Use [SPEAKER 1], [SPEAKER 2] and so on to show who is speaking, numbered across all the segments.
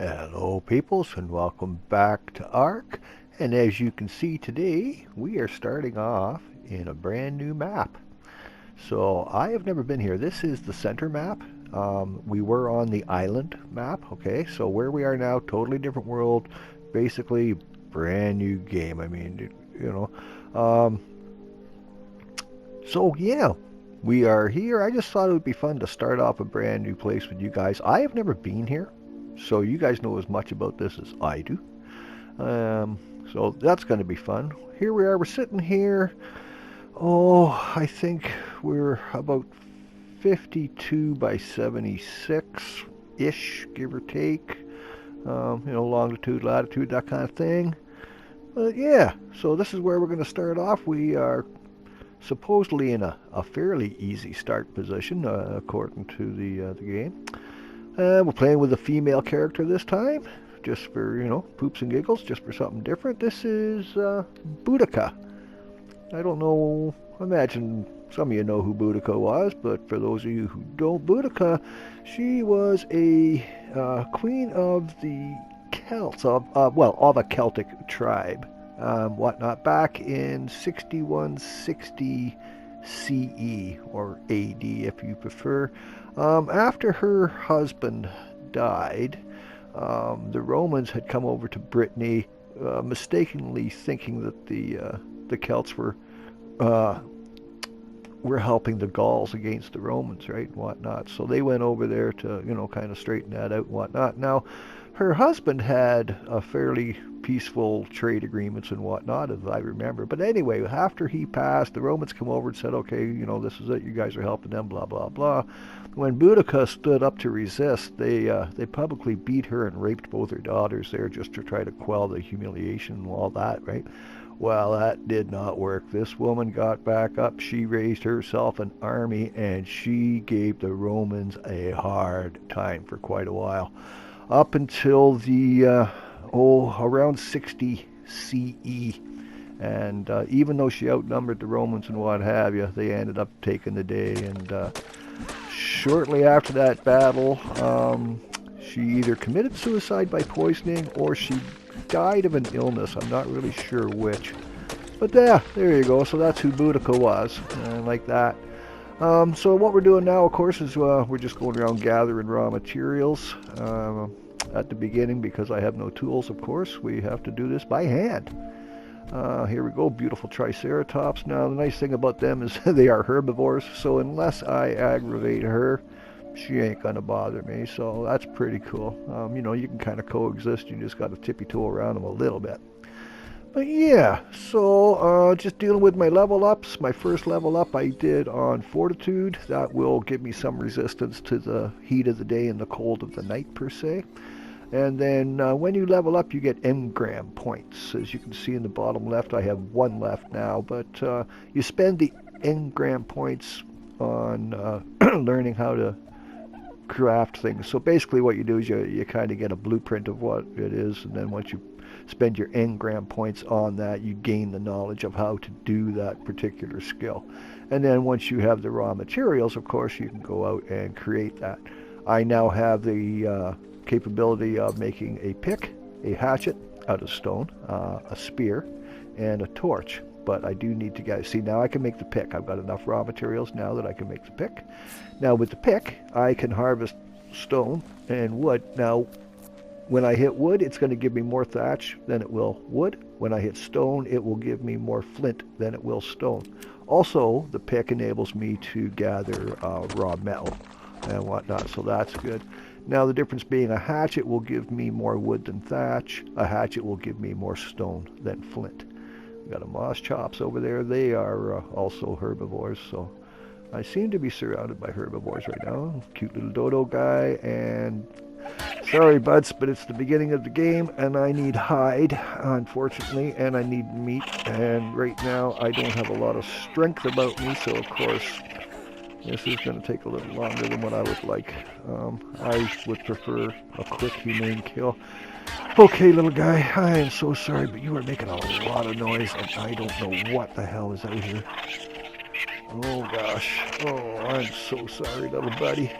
[SPEAKER 1] Hello peoples and welcome back to Ark, and as you can see today we are starting off in a brand new map. So I have never been here. This is the center map. We were on the island map. Okay, so where we are now, totally different world, basically brand new game. I mean, so yeah, we are here. I just thought it would be fun to start off a brand new place with you guys. I have never been here, so you guys know as much about this as I do. So that's going to be fun. Here we are. We're sitting here. Oh, I think we're about 52 by 76-ish, give or take. Longitude, latitude, that kind of thing. But yeah, so this is where we're going to start off. We are supposedly in a fairly easy start position, according to the game. We're playing with a female character this time, just for, poops and giggles, just for something different. This is Boudica. I don't know, I imagine some of you know who Boudica was, but for those of you who don't, Boudica, she was a queen of the Celts, of a Celtic tribe, whatnot, back in 6160 CE, or AD if you prefer. After her husband died, the Romans had come over to Brittany, mistakenly thinking that the Celts were helping the Gauls against the Romans, right, and whatnot. So they went over there to, kind of straighten that out and whatnot. Now, her husband had a fairly peaceful trade agreements and whatnot, as I remember. But anyway, after he passed, the Romans come over and said, okay, this is it. You guys are helping them, blah, blah, blah. When Boudica stood up to resist, they publicly beat her and raped both her daughters there just to try to quell the humiliation and all that, right? Well, that did not work. This woman got back up. She raised herself an army, and she gave the Romans a hard time for quite a while, up until the around 60 CE. And even though she outnumbered the Romans and what have you, they ended up taking the day. And shortly after that battle, she either committed suicide by poisoning or she died of an illness. I'm not really sure which. But there you go. So that's who Boudica was, like that. So what we're doing now, of course, is we're just going around gathering raw materials. At the beginning, because I have no tools, of course, we have to do this by hand. Here we go, beautiful triceratops. Now, the nice thing about them is they are herbivores, so unless I aggravate her, she ain't gonna bother me, so that's pretty cool. You can kind of coexist. You just got to tippy-toe around them a little bit. But yeah, so just dealing with my level ups. My first level up I did on fortitude. That will give me some resistance to the heat of the day and the cold of the night, per se. And then when you level up, you get engram points. As you can see in the bottom left, I have one left now, but you spend the engram points on learning how to craft things. So basically what you do is you kind of get a blueprint of what it is, and then once you spend your engram points on that, you gain the knowledge of how to do that particular skill. And then once you have the raw materials, of course, you can go out and create that. I now have the capability of making a pick, a hatchet out of stone, a spear, and a torch. But I do need to see, now I can make the pick. I've got enough raw materials now that I can make the pick. Now with the pick, I can harvest stone and wood. Now, when I hit wood, it's going to give me more thatch than it will wood. When I hit stone, it will give me more flint than it will stone. Also, the pick enables me to gather raw metal and whatnot, so that's good. Now, the difference being a hatchet will give me more wood than thatch. A hatchet will give me more stone than flint. Got a moss chops over there. They are also herbivores, so I seem to be surrounded by herbivores right now. Cute little dodo guy, and sorry buds, but it's the beginning of the game and I need hide, unfortunately, and I need meat, and right now I don't have a lot of strength about me, so of course this is going to take a little longer than what I would like. I would prefer a quick, humane kill. Okay, little guy, I am so sorry, but you are making a lot of noise, and I don't know what the hell is out here. Oh, gosh. Oh, I'm so sorry, little buddy.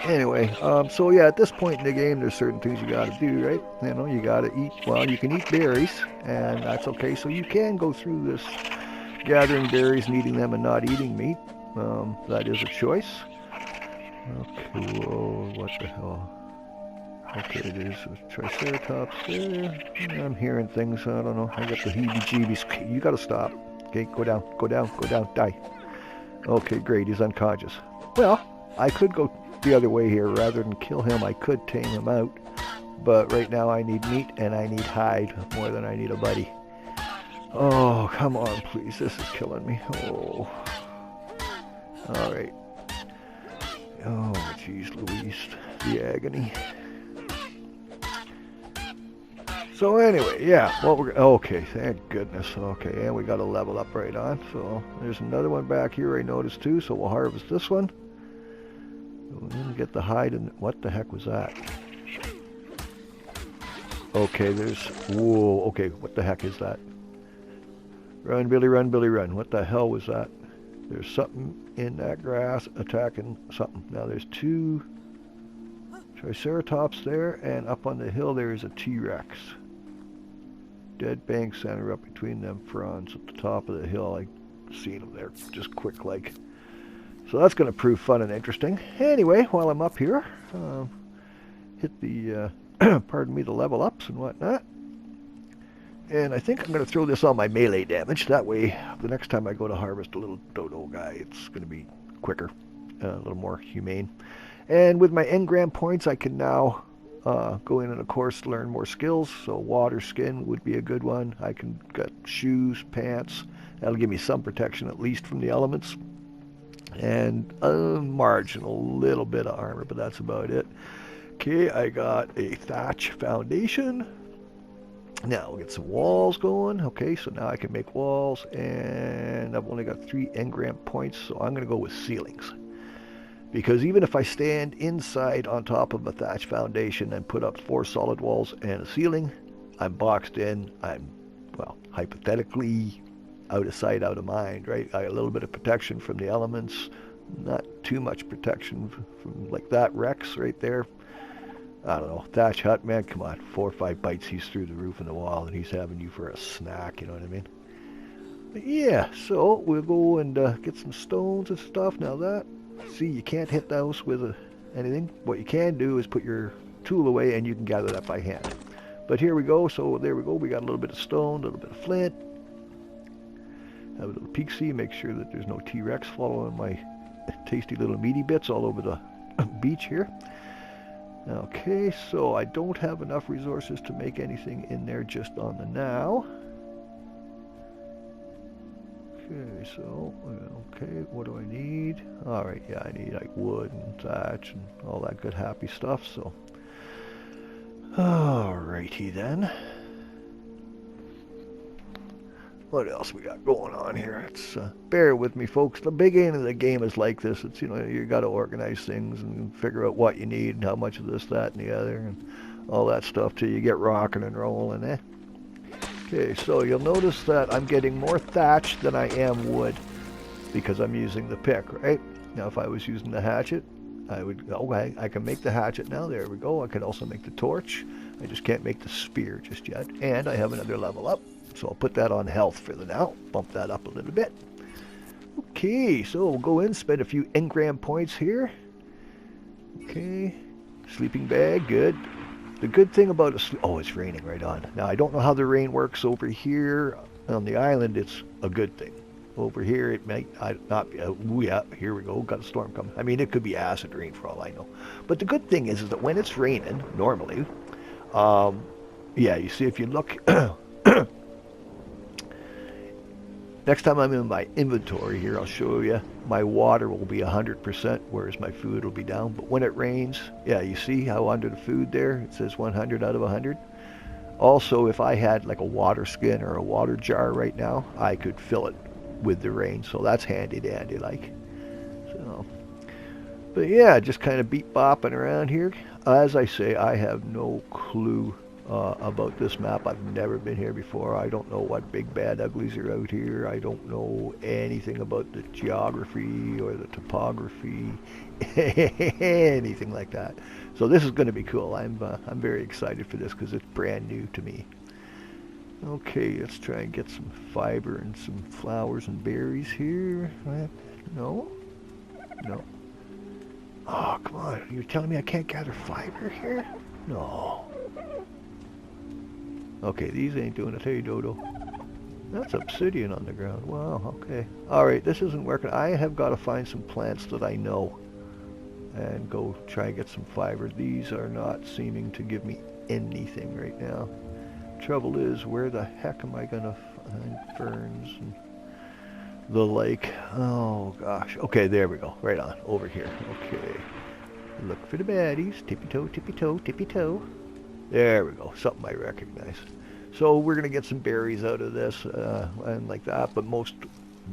[SPEAKER 1] Anyway, so yeah, at this point in the game, there's certain things you gotta do, right? You know, you gotta eat, well, you can eat berries, and that's okay. So you can go through this gathering berries and eating them and not eating meat. That is a choice. Okay, whoa, what the hell? Okay, there's a triceratops there. I'm hearing things, I don't know. I got the heebie-jeebies. You gotta stop. Okay, go down, go down, go down, die. Okay, great, he's unconscious. Well, I could go the other way here. Rather than kill him, I could tame him out. But right now I need meat and I need hide more than I need a buddy. Oh, come on, please. This is killing me. Oh. Alright. Oh, jeez Louise. The agony. So anyway, yeah, what we're okay, thank goodness. Okay, and we got to level up right on. So there's another one back here I noticed too. So we'll harvest this one. We'll then get the hide and what the heck was that? Okay, there's whoa. Okay, what the heck is that? Run, Billy, run, Billy, run. What the hell was that? There's something in that grass attacking something. Now there's two Triceratops there, and up on the hill there is a T-Rex. Dead bank center up between them fronds at the top of the hill. I seen them there, just quick like. So that's going to prove fun and interesting. Anyway, while I'm up here, hit the, pardon me, the level ups and whatnot. And I think I'm going to throw this on my melee damage. That way, the next time I go to harvest a little dodo guy, it's going to be quicker, a little more humane. And with my engram points, I can now go in and, of course, learn more skills. So water skin would be a good one. I can get shoes, pants. That'll give me some protection, at least from the elements. And a marginal little bit of armor, but that's about it. Okay, I got a thatch foundation. Now we'll get some walls going. Okay, so now I can make walls, and I've only got 3 engram points, so I'm going to go with ceilings. Because even if I stand inside on top of a thatch foundation and put up 4 solid walls and a ceiling, I'm boxed in. I'm, well, hypothetically out of sight, out of mind, right? I got a little bit of protection from the elements, not too much protection from like that Rex right there. I don't know, thatch hut, man, come on, 4 or 5 bites, he's through the roof and the wall, and he's having you for a snack, you know what I mean? But yeah, so we'll go and get some stones and stuff. Now that, see, you can't hit those with anything. What you can do is put your tool away and you can gather that by hand. But here we go, so there we go, we got a little bit of stone, a little bit of flint. Have a little peek-see, make sure that there's no T-Rex following my tasty little meaty bits all over the beach here. Okay, so I don't have enough resources to make anything in there just on the now. Okay, so, okay, what do I need? Alright, yeah, I need like wood and thatch and all that good happy stuff, so. Alrighty then. What else we got going on here? It's bear with me, folks. The beginning of the game is like this. It's, you know, you got to organize things and figure out what you need and how much of this, that, and the other, and all that stuff till you get rocking and rolling, eh? Okay, so you'll notice that I'm getting more thatch than I am wood because I'm using the pick, right? Now, if I was using the hatchet, I would, okay, I can make the hatchet now. There we go. I can also make the torch. I just can't make the spear just yet. And I have another level up. So I'll put that on health for the now. Bump that up a little bit. Okay, so we'll go in, spend a few engram points here. Okay, sleeping bag, good. The good thing about oh, it's raining right on. Now I don't know how the rain works over here on the island. It's a good thing. Over here it might not be. Oh yeah, here we go. Got a storm coming. I mean, it could be acid rain for all I know. But the good thing is that when it's raining, normally, yeah, you see if you look. Next time I'm in my inventory here, I'll show you. My water will be 100%, whereas my food will be down. But when it rains, yeah, you see how under the food there, it says 100 out of 100. Also, if I had like a water skin or a water jar right now, I could fill it with the rain. So that's handy dandy like. So, but yeah, just kind of beat bopping around here. As I say, I have no clue about this map. I've never been here before. I don't know what big bad uglies are out here. I don't know anything about the geography or the topography, anything like that. So this is going to be cool. I'm very excited for this because it's brand new to me. Okay, let's try and get some fiber and some flowers and berries here. No, no. Oh, come on. You're telling me I can't gather fiber here? No. Okay, these ain't doing it. Hey, Dodo. That's obsidian on the ground. Wow, okay. Alright, this isn't working. I have got to find some plants that I know and go try and get some fiber. These are not seeming to give me anything right now. Trouble is, where the heck am I going to find ferns and the lake? Oh, gosh. Okay, there we go. Right on. Over here. Okay. Look for the baddies. Tippy-toe, tippy-toe, tippy-toe. There we go, something I recognize. So we're going to get some berries out of this and like that, but most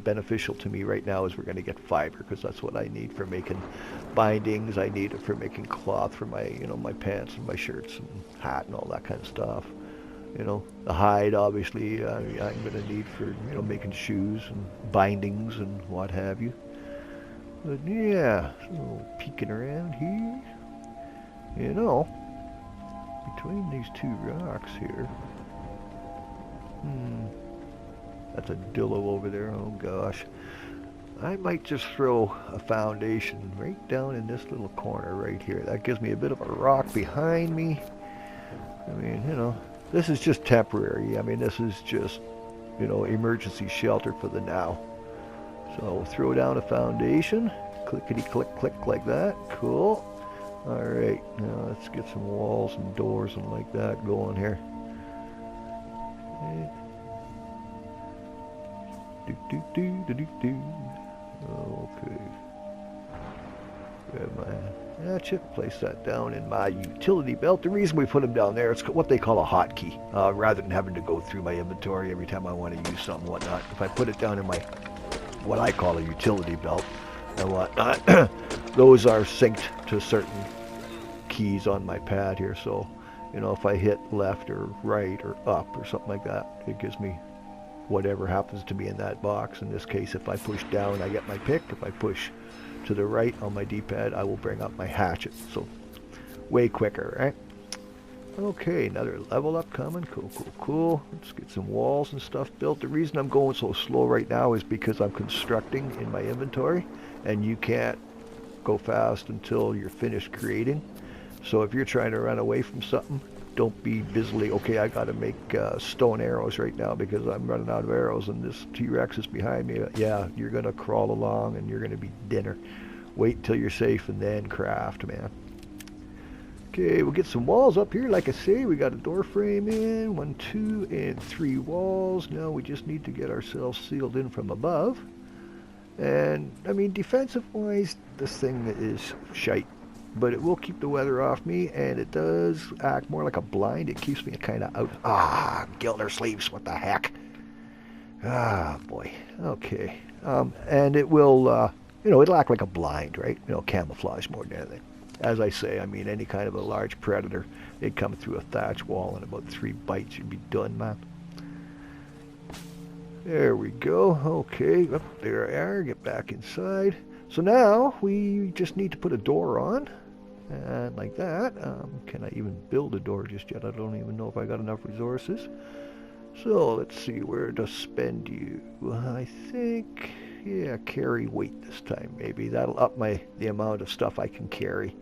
[SPEAKER 1] beneficial to me right now is we're going to get fiber because that's what I need for making bindings. I need it for making cloth for my, my pants and my shirts and hat and all that kind of stuff. The hide obviously I'm going to need for, making shoes and bindings and what have you. But yeah, so peeking around here, between these two rocks here. That's a dillo over there. Oh gosh. I might just throw a foundation right down in this little corner right here. That gives me a bit of a rock behind me. I mean, this is just temporary. I mean, this is just, emergency shelter for the now. So throw down a foundation. Clickety click click like that. Cool. Alright, now let's get some walls and doors and like that going here. Okay. Grab my hatchet, place that down in my utility belt. The reason we put them down there, it's what they call a hotkey. Rather than having to go through my inventory every time I want to use something and whatnot. If I put it down in my, what I call a utility belt and whatnot, those are synced to certain keys on my pad here. So, if I hit left or right or up or something like that, it gives me whatever happens to be in that box. In this case, if I push down, I get my pick. If I push to the right on my D-pad, I will bring up my hatchet. So, way quicker, right? Okay, another level up coming. Cool, cool, cool. Let's get some walls and stuff built. The reason I'm going so slow right now is because I'm constructing in my inventory, and you can't go fast until you're finished creating. So if you're trying to run away from something, don't be busily, okay, I got to make stone arrows right now because I'm running out of arrows and this T-Rex is behind me. Yeah, you're going to crawl along and you're going to be dinner. Wait till you're safe and then craft, man. Okay, we'll get some walls up here. Like I say, we got a door frame in, 1, 2, and 3 walls. Now we just need to get ourselves sealed in from above. And, I mean, defensive-wise, this thing is shite. But it will keep the weather off me, and it does act more like a blind. It keeps me kind of out. Ah, Gilder sleeves, what the heck? Ah, boy. Okay. And it will, it'll act like a blind, right? Camouflage more than anything. As I say, I mean, any kind of a large predator, they'd come through a thatch wall, and about 3 bites, you'd be done, man. There we go. Okay, up there I are. Get back inside. So now we just need to put a door on, and like that. Can I even build a door just yet? I don't even know if I got enough resources. So let's see where to spend you. I think, yeah, carry weight this time. Maybe that'll up the amount of stuff I can carry,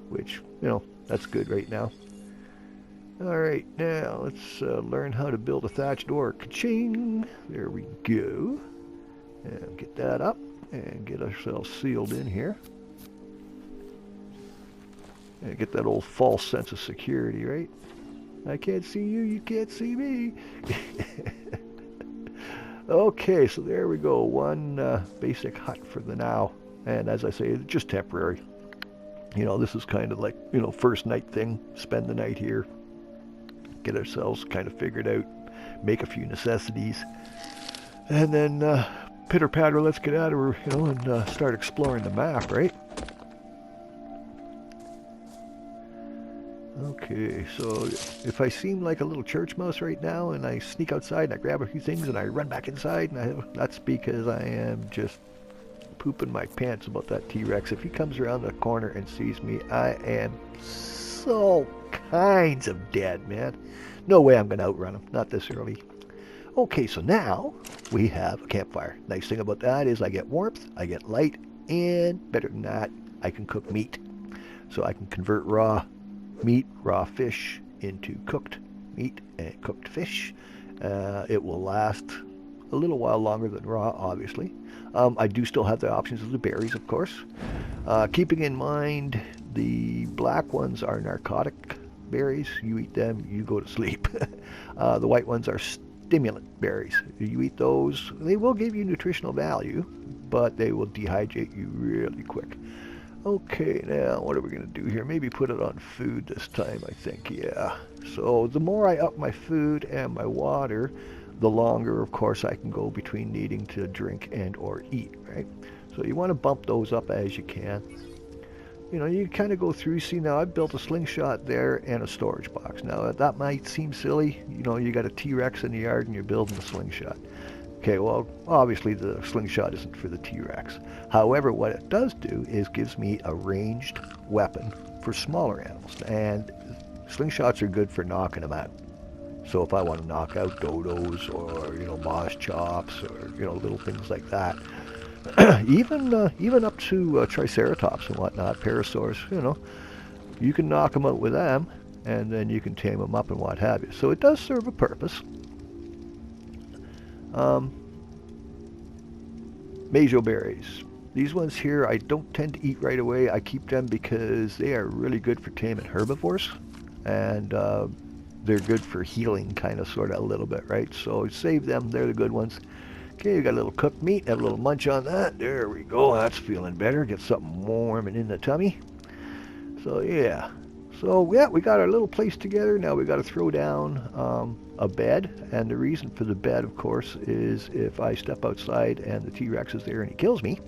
[SPEAKER 1] which that's good right now. All right, now let's learn how to build a thatch door. Ka-ching! There we go. And get that up and get ourselves sealed in here. And get that old false sense of security, right? I can't see you, you can't see me. Okay, so there we go. One basic hut for the now. And as I say, it's just temporary. This is kind of like, first night thing. Spend the night here. Get ourselves kind of figured out. Make a few necessities. And then pitter-patter, let's get out of here, and start exploring the map, right? Okay, so if I seem like a little church mouse right now and I sneak outside and I grab a few things and I run back inside, and that's because I am just pooping my pants about that T-Rex. If he comes around the corner and sees me, I am so kinds of dead, man. No way I'm going to outrun him. Not this early. Okay, so now we have a campfire. Nice thing about that is I get warmth, I get light, and better than that, I can cook meat. So I can convert raw meat, raw fish, into cooked meat and cooked fish. It will last a little while longer than raw, obviously. I do still have the options of the berries, of course. Keeping in mind, the black ones are narcotic berries. You eat them, you go to sleep. The white ones are stimulant berries. You eat those, they will give you nutritional value, but they will dehydrate you really quick. Okay, now what are we going to do here? Maybe put it on food this time, I think, yeah. So the more I up my food and my water, the longer, of course, I can go between needing to drink and or eat, right? So you want to bump those up as you can. You know, you kind of go through, see now I've built a slingshot there and a storage box. Now that might seem silly, you know, you got a T-Rex in the yard and you're building a slingshot. Okay, well, obviously the slingshot isn't for the T-Rex. However, what it does do is gives me a ranged weapon for smaller animals. And slingshots are good for knocking them out. So if I want to knock out dodos or, you know, boss chops or, you know, little things like that. even up to triceratops and whatnot, parasaurs, you know, you can knock them out with them and then you can tame them up and what have you. So it does serve a purpose. Majo berries. These ones here I don't tend to eat right away. I keep them because they are really good for taming herbivores, and they're good for healing kind of sort of a little bit, right? So save them, they're the good ones. Okay, you got a little cooked meat, have a little munch on that. There we go, that's feeling better. Get something warm and in the tummy. So yeah. So yeah, we got our little place together. Now we got to throw down a bed, and the reason for the bed, of course, is if I step outside and the T-Rex is there and he kills me,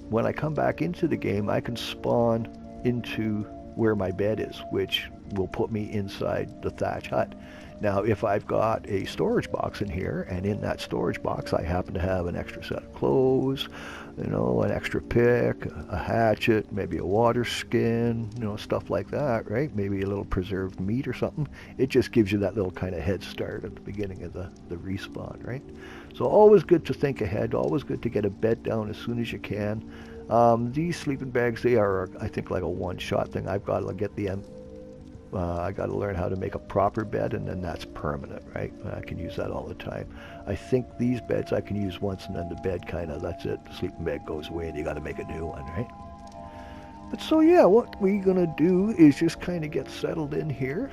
[SPEAKER 1] when I come back into the game, I can spawn into where my bed is, which will put me inside the thatch hut. Now, if I've got a storage box in here, and in that storage box I happen to have an extra set of clothes, you know, an extra pick, a hatchet, maybe a water skin, you know, stuff like that, right? Maybe a little preserved meat or something. It just gives you that little kind of head start at the beginning of the respawn, right? So always good to think ahead, always good to get a bed down as soon as you can. These sleeping bags, they are, I think, like a one-shot thing. I've got to get the I got to learn how to make a proper bed, and then that's permanent, right? I can use that all the time. I think these beds I can use once, and then the bed kind of, that's it. The sleeping bag goes away, and you got to make a new one, right? But so yeah, what we're going to do is just kind of get settled in here,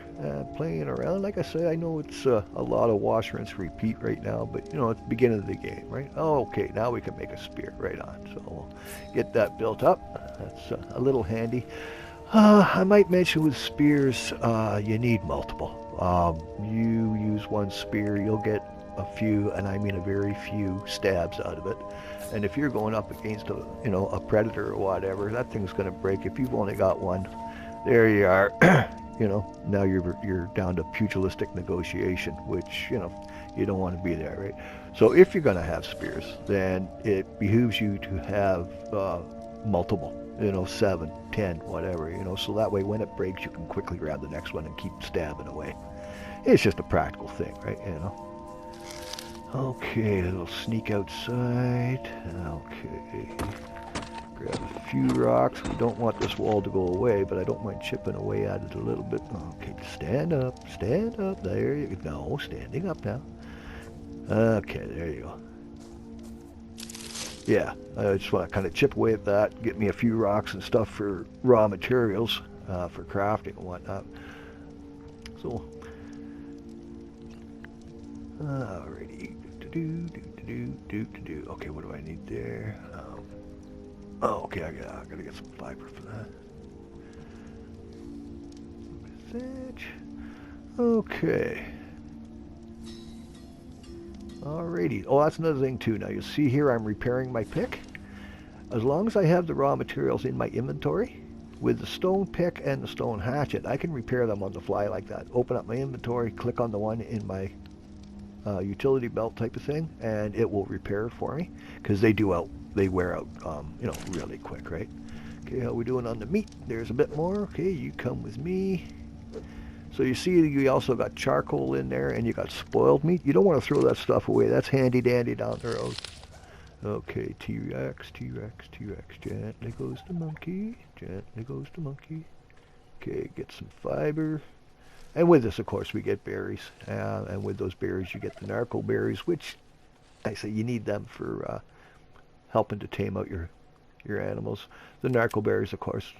[SPEAKER 1] playing around. Like I say, I know it's a lot of wash, rinse, repeat right now, but you know, it's the beginning of the game, right? Oh, okay, now we can make a spear right on. So we'll get that built up. That's a little handy. I might mention with spears, you need multiple. You use one spear, you'll get a few, and I mean a very few stabs out of it. And if you're going up against a predator or whatever, that thing's going to break. If you've only got one, there you are. Now you're down to pugilistic negotiation, which you don't want to be there, right? So if you're going to have spears, then it behooves you to have multiple. 7, 10, whatever, so that way when it breaks, you can quickly grab the next one and keep stabbing away. It's just a practical thing, right? Okay, a little sneak outside. Okay, grab a few rocks. We don't want this wall to go away, but I don't mind chipping away at it a little bit. Okay, stand up, there you go. No, standing up now. Okay, there you go. Yeah, I just want to kind of chip away at that, get me a few rocks and stuff for raw materials, for crafting and whatnot. So, alrighty. Okay, what do I need there? Okay, I gotta get some fiber for that. Okay. Alrighty. Oh, that's another thing too. Now you see here I'm repairing my pick. As long as I have the raw materials in my inventory, with the stone pick and the stone hatchet, I can repair them on the fly like that. Open up my inventory, click on the one in my utility belt type of thing, and it will repair for me, because they wear out, really quick, right? Okay, how we doing on the meat? There's a bit more. Okay, you come with me. So you see, you also got charcoal in there, and you got spoiled meat. You don't want to throw that stuff away. That's handy dandy down the road. Okay, T-Rex, T-Rex, T-Rex. Gently goes the monkey. Gently goes the monkey. Okay, get some fiber. And with this, of course, we get berries. And with those berries, you get the narco berries, which I say you need them for helping to tame out your animals. The narco berries, of course,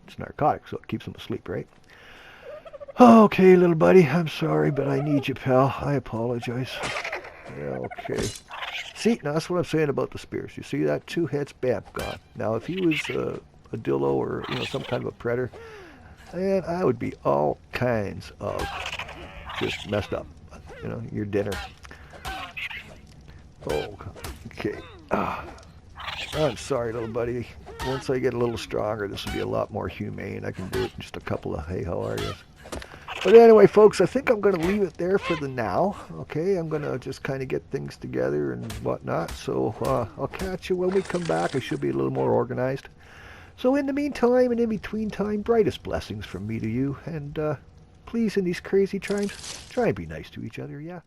[SPEAKER 1] it's narcotic, so it keeps them asleep, right? Okay, little buddy, I'm sorry, but I need you, pal. I apologize. Okay. See, now that's what I'm saying about the spears. You see that? 2 hits, bam, gone. Now, if he was a dillo or some kind of a predator, and I would be all kinds of just messed up. Your dinner. Oh, okay. I'm sorry, little buddy. Once I get a little stronger, this will be a lot more humane. I can do it in just a couple of hey, how are you? But anyway, folks, I think I'm going to leave it there for the now. Okay, I'm going to just kind of get things together and whatnot. So I'll catch you when we come back. I should be a little more organized. So in the meantime and in between time, brightest blessings from me to you. And please, in these crazy times, try and be nice to each other, yeah?